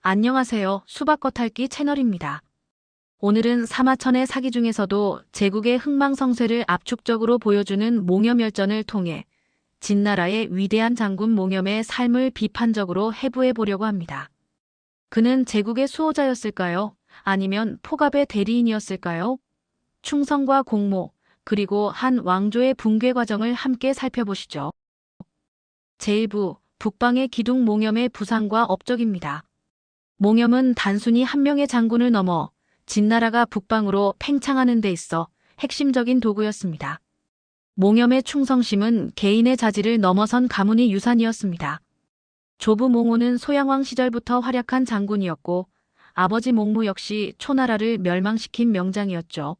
안녕하세요. 수박겉핥기 채널입니다. 오늘은 사마천의 사기 중에서도 제국의 흥망성쇠를 압축적으로 보여주는 몽염열전을 통해 진나라의 위대한 장군 몽염의 삶을 비판적으로 해부해 보려고 합니다. 그는 제국의 수호자였을까요? 아니면 포갑의 대리인이었을까요? 충성과 공모, 그리고 한 왕조의 붕괴 과정을 함께 살펴보시죠. 제1부 북방의 기둥 몽염의 부상과 업적입니다. 몽염은 단순히 한 명의 장군을 넘어 진나라가 북방으로 팽창하는 데 있어 핵심적인 도구였습니다. 몽염의 충성심은 개인의 자질을 넘어선 가문의 유산이었습니다. 조부 몽호는 소양왕 시절부터 활약한 장군이었고 아버지 몽무 역시 초나라를 멸망시킨 명장이었죠.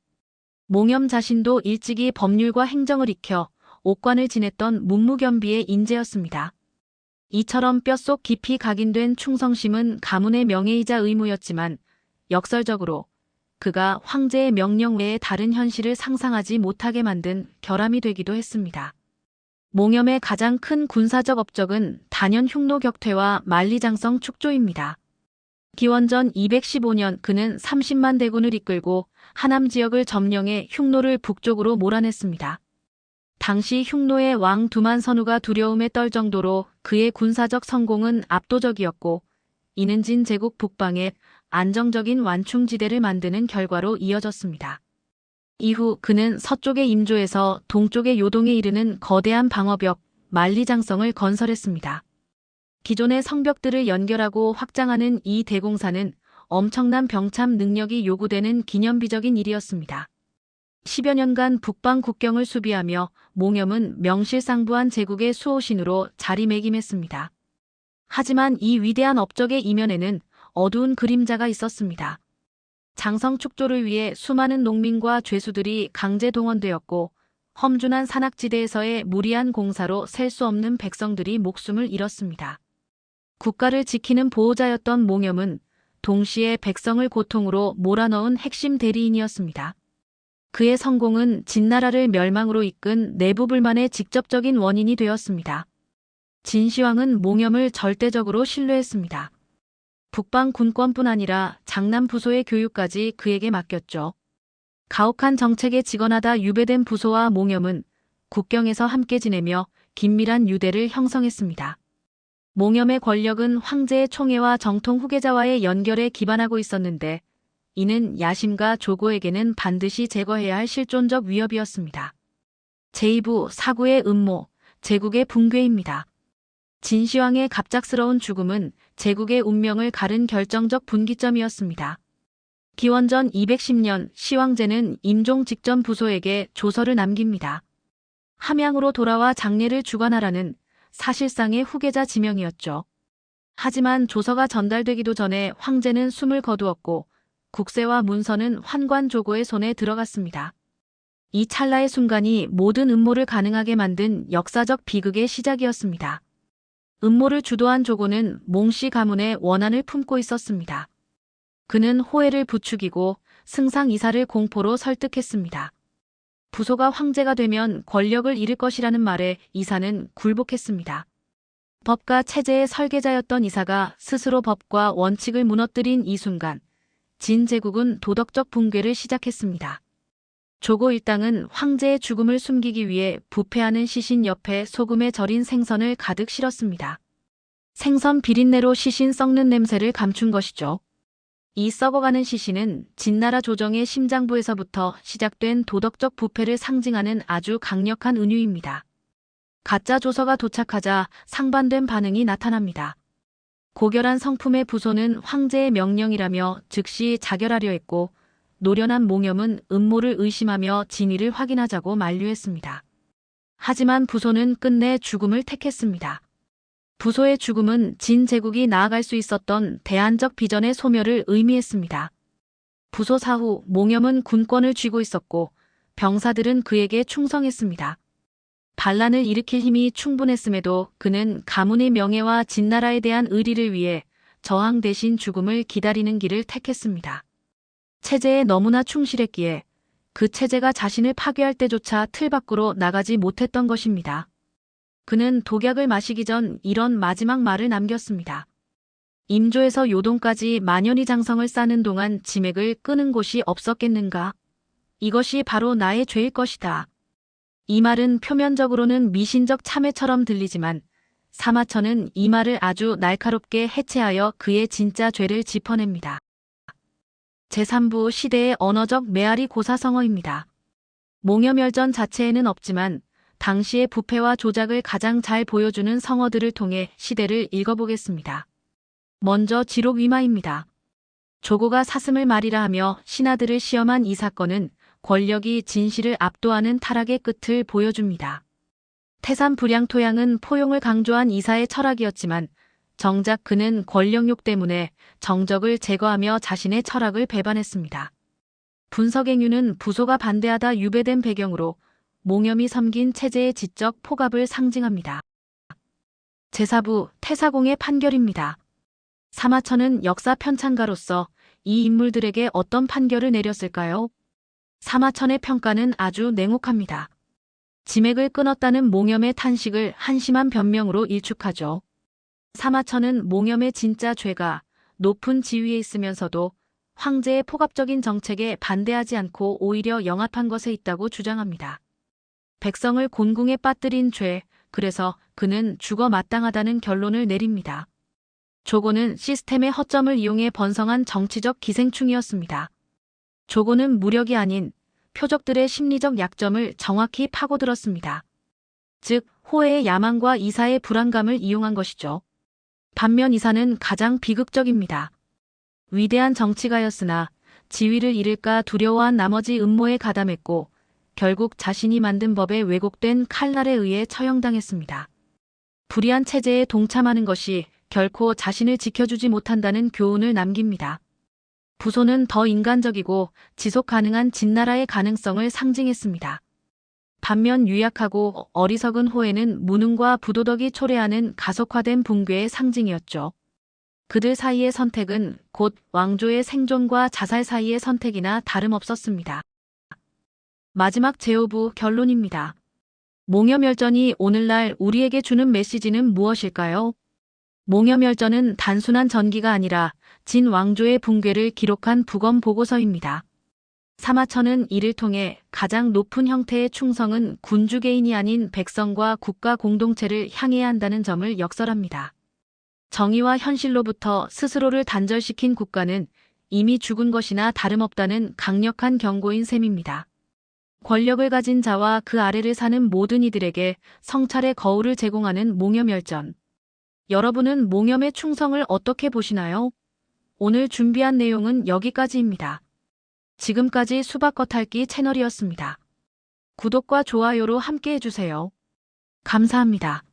몽염 자신도 일찍이 법률과 행정을 익혀 옥관을 지냈던 문무겸비의 인재였습니다. 이처럼 뼛속 깊이 각인된 충성심은 가문의 명예이자 의무였지만 역설적으로 그가 황제의 명령 외에 다른 현실을 상상하지 못하게 만든 결함이 되기도 했습니다. 몽염의 가장 큰 군사적 업적은 단연 흉노 격퇴와 만리장성 축조입니다. 기원전 215년 그는 30만 대군을 이끌고 하남 지역을 점령해 흉노를 북쪽으로 몰아냈습니다. 당시 흉노의 왕 두만선우가 두려움에 떨 정도로 그의 군사적 성공은 압도적이었고 이는 진제국 북방에 안정적인 완충지대를 만드는 결과로 이어졌습니다. 이후 그는 서쪽의 임조에서 동쪽의 요동에 이르는 거대한 방어벽 만리장성을 건설했습니다. 기존의 성벽들을 연결하고 확장하는 이 대공사는 엄청난 병참 능력이 요구되는 기념비적인 일이었습니다. 10여 년간 북방 국경을 수비하며 몽염은 명실상부한 제국의 수호신으로 자리매김했습니다. 하지만 이 위대한 업적의 이면에는 어두운 그림자가 있었습니다. 장성 축조를 위해 수많은 농민과 죄수들이 강제 동원되었고 험준한 산악지대에서의 무리한 공사로 셀 수 없는 백성들이 목숨을 잃었습니다. 국가를 지키는 보호자였던 몽염은 동시에 백성을 고통으로 몰아넣은 핵심 대리인이었습니다. 그의 성공은 진나라를 멸망으로 이끈 내부 불만의 직접적인 원인이 되었습니다. 진시황은 몽염을 절대적으로 신뢰했습니다. 북방 군권뿐 아니라 장남 부소의 교육까지 그에게 맡겼죠. 가혹한 정책에 직언하다 유배된 부소와 몽염은 국경에서 함께 지내며 긴밀한 유대를 형성했습니다. 몽염의 권력은 황제의 총애와 정통 후계자와의 연결에 기반하고 있었는데 이는 야심과 조고에게는 반드시 제거해야 할 실존적 위협이었습니다. 제2부 사구의 음모, 제국의 붕괴입니다. 진시황의 갑작스러운 죽음은 제국의 운명을 가른 결정적 분기점이었습니다. 기원전 210년 시황제는 임종 직전 부소에게 조서를 남깁니다. 함양으로 돌아와 장례를 주관하라는 사실상의 후계자 지명이었죠. 하지만 조서가 전달되기도 전에 황제는 숨을 거두었고 국세와 문서는 환관 조고의 손에 들어갔습니다. 이 찰나의 순간이 모든 음모를 가능하게 만든 역사적 비극의 시작이었습니다. 음모를 주도한 조고는 몽씨 가문의 원한을 품고 있었습니다. 그는 호해를 부추기고 승상 이사를 공포로 설득했습니다. 부소가 황제가 되면 권력을 잃을 것이라는 말에 이사는 굴복했습니다. 법과 체제의 설계자였던 이사가 스스로 법과 원칙을 무너뜨린 이 순간 진제국은 도덕적 붕괴를 시작했습니다. 조고 일당은 황제의 죽음을 숨기기 위해 부패하는 시신 옆에 소금에 절인 생선을 가득 실었습니다. 생선 비린내로 시신 썩는 냄새를 감춘 것이죠. 이 썩어가는 시신은 진나라 조정의 심장부에서부터 시작된 도덕적 부패를 상징하는 아주 강력한 은유입니다. 가짜 조서가 도착하자 상반된 반응이 나타납니다. 고결한 성품의 부소는 황제의 명령이라며 즉시 자결하려 했고 노련한 몽염은 음모를 의심하며 진위를 확인하자고 만류했습니다. 하지만 부소는 끝내 죽음을 택했습니다. 부소의 죽음은 진제국이 나아갈 수 있었던 대안적 비전의 소멸을 의미했습니다. 부소 사후 몽염은 군권을 쥐고 있었고 병사들은 그에게 충성했습니다. 반란을 일으킬 힘이 충분했음에도 그는 가문의 명예와 진나라에 대한 의리를 위해 저항 대신 죽음을 기다리는 길을 택했습니다. 체제에 너무나 충실했기에 그 체제가 자신을 파괴할 때조차 틀 밖으로 나가지 못했던 것입니다. 그는 독약을 마시기 전 이런 마지막 말을 남겼습니다. 임조에서 요동까지 만연히 장성을 쌓는 동안 지맥을 끄는 곳이 없었겠는가? 이것이 바로 나의 죄일 것이다. 이 말은 표면적으로는 미신적 참회처럼 들리지만 사마천은 이 말을 아주 날카롭게 해체하여 그의 진짜 죄를 짚어냅니다. 제3부 시대의 언어적 메아리 고사성어입니다. 몽여멸전 자체에는 없지만 당시의 부패와 조작을 가장 잘 보여주는 성어들을 통해 시대를 읽어보겠습니다. 먼저 지록위마입니다. 조고가 사슴을 말이라 하며 신하들을 시험한 이 사건은 권력이 진실을 압도하는 타락의 끝을 보여줍니다. 태산불량토양은 포용을 강조한 이사의 철학이었지만 정작 그는 권력욕 때문에 정적을 제거하며 자신의 철학을 배반했습니다. 분석행유는 부소가 반대하다 유배된 배경으로 몽염이 섬긴 체제의 지적 포갑을 상징합니다. 제4부 태사공의 판결입니다. 사마천은 역사 편찬가로서 이 인물들에게 어떤 판결을 내렸을까요? 사마천의 평가는 아주 냉혹합니다. 지맥을 끊었다는 몽염의 탄식을 한심한 변명으로 일축하죠. 사마천은 몽염의 진짜 죄가 높은 지위에 있으면서도 황제의 포갑적인 정책에 반대하지 않고 오히려 영합한 것에 있다고 주장합니다. 백성을 곤궁에 빠뜨린 죄, 그래서 그는 죽어 마땅하다는 결론을 내립니다. 조고는 시스템의 허점을 이용해 번성한 정치적 기생충이었습니다. 조고는 무력이 아닌 표적들의 심리적 약점을 정확히 파고들었습니다. 즉, 호해의 야망과 이사의 불안감을 이용한 것이죠. 반면 이사는 가장 비극적입니다. 위대한 정치가였으나 지위를 잃을까 두려워한 나머지 음모에 가담했고 결국 자신이 만든 법에 왜곡된 칼날에 의해 처형당했습니다. 불의한 체제에 동참하는 것이 결코 자신을 지켜주지 못한다는 교훈을 남깁니다. 부소는 더 인간적이고 지속 가능한 진나라의 가능성을 상징했습니다. 반면 유약하고 어리석은 호해는 무능과 부도덕이 초래하는 가속화된 붕괴의 상징이었죠. 그들 사이의 선택은 곧 왕조의 생존과 자살 사이의 선택이나 다름없었습니다. 마지막 제5부 결론입니다. 몽여멸전이 오늘날 우리에게 주는 메시지는 무엇일까요? 몽여멸전은 단순한 전기가 아니라 진 왕조의 붕괴를 기록한 부검 보고서입니다. 사마천은 이를 통해 가장 높은 형태의 충성은 군주 개인이 아닌 백성과 국가 공동체를 향해야 한다는 점을 역설합니다. 정의와 현실로부터 스스로를 단절시킨 국가는 이미 죽은 것이나 다름없다는 강력한 경고인 셈입니다. 권력을 가진 자와 그 아래를 사는 모든 이들에게 성찰의 거울을 제공하는 몽여멸전. 여러분은 몽염의 충성을 어떻게 보시나요? 오늘 준비한 내용은 여기까지입니다. 지금까지 수박겉핥기 채널이었습니다. 구독과 좋아요로 함께 해주세요. 감사합니다.